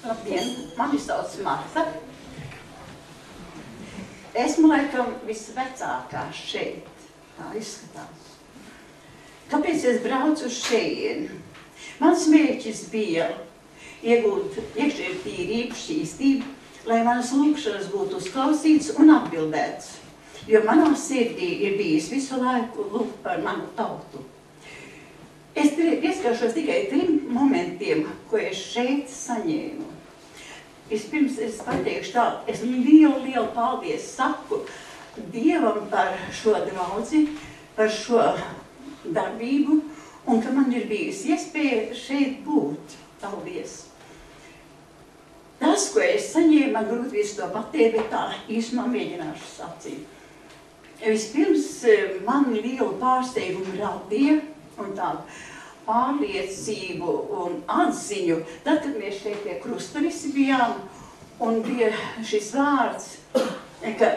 Labdien, mani sauc Marta. Esmu laikam visvecākā šeit, tā izskatās. Kāpēc es braucu uz šejieni? Mans mērķis bija iegūt iekšēju tīrību, šķīstību, lai manas lūkšanas būtu uzklausītas un atbildētas, jo manā sirdī ir bijis visu laiku lūgt par manu tautu. Es pieskaršos tikai 3 momentiem, ko es šeit saņēmu. Vispirms es pateikšu tā, es lielu paldies saku Dievam par šo draudzi, par šo darbību, un ka man ir bijusi iespēja šeit būt. Paldies! Tas, ko es saņēmu, man grūti visu to pateikt, bet tā īsumā mēģināšu sacīt. Vispirms man lielu pārsteigumu radīja un tādu pārliecību un atziņu, tad, kad mēs šeit pie krusta visi bijām, un bija šis vārds, ka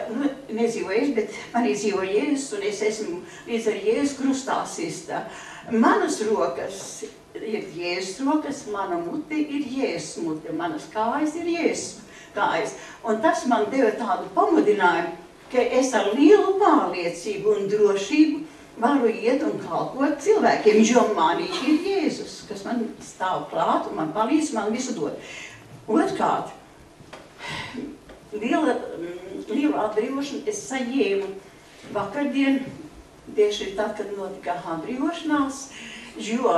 nedzīvo es, bet manī dzīvo Jēzus, un es esmu līdz ar Jēzus krustā sista. Manas rokas ir Jēzus rokas, mana mute ir Jēzus mute, manas kājas ir Jēzus kājas. Un tas man deva tādu pamudinājumu, ka es ar lielu pārliecību un drošību varu iet un kalpot cilvēkiem, jo manī ir Jēzus, kas man stāv klāt un man palīdz, man visu dod. Otrkārt, lielu atbrīvošanu es saņēmu vakardien, tieši tad, kad notika atbrīvošanās, jo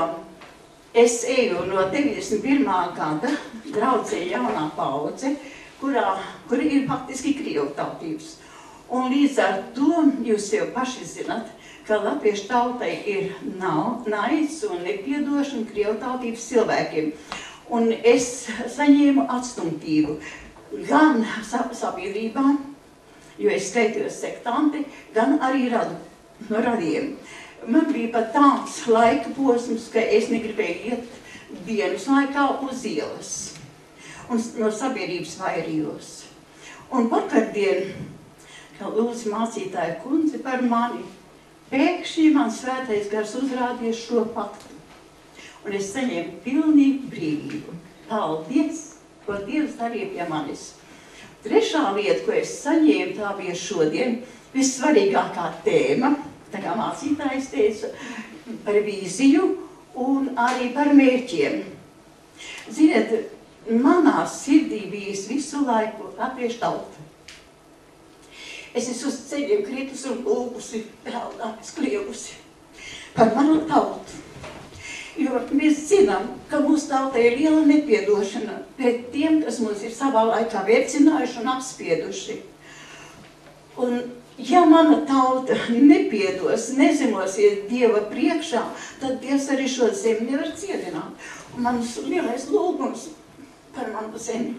es eju no 91. gada draudzē jaunā paudze, kura ir faktiski krievu tautības. Un līdz ar to jūs jau paši zinat, ka latviešu tautai ir naids un nepiedošana krievu tautības cilvēkiem. Un es saņēmu atstumtību gan sabiedrībā, jo es skaitījos sektanti, gan arī no radiem. Man bija pat tāds laika posms, ka es negribēju iet dienas laikā uz ielas un no sabiedrības vairījos. Un vakardien, kā lūdzu mācītāja kundze par mani, pēkšņi man svētais gars uzrādīja šo faktu. Un es saņēmu pilnīgu brīvību. Paldies, ko Dievs darīja pie manis. Trešā lieta, ko es saņēmu, tā bija šodien vissvarīgākā tēma, tā kā mācītājs teica, par vīziju un arī par mērķiem. Ziniet, manā sirdī bijis visu laiku latviešu tauta. Es esmu uz ceļiem kritus un lūgusi, pelnāpis klievusi par manu tautu. Jo mēs zinām, ka mūsu tauta ir liela nepiedošana pret tiem, kas mūs ir savā laikā veicinājuši un apspieduši. Un ja mana tauta nepiedos, nezemosies Dieva priekšā, tad Dievs arī šo zemi nevar ciedināt. Un mans lielais lūgums par manu zemi.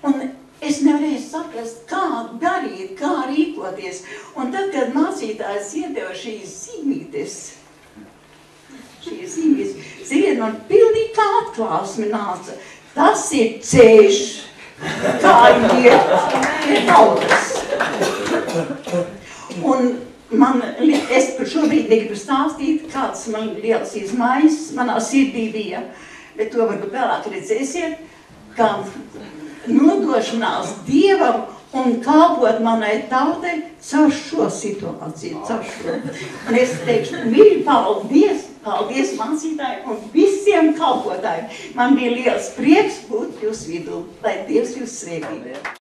Un es nevarēju saprast, kā darīt, kā rīkoties. Un tad, kad mācītājs iedeva šīs zīmītes, ziniet, man pilnīgi kā atklāsme nāca. Tas ir ceļš, kā iet pie tautas. Un es par šobrīd negribu stāstīt, kāds man liels izmaiņas manā sirdī bija, bet to varbūt vēlāk redzēsiet, kā nodošanās Dievam un kalpot manai tautai caur šo situāciju, caur šo. Un es teikšu, mīļi, paldies mācītājiem un visiem kalpotājiem. Man bija liels prieks būt jūsu vidū, lai Dievs jūs svētī.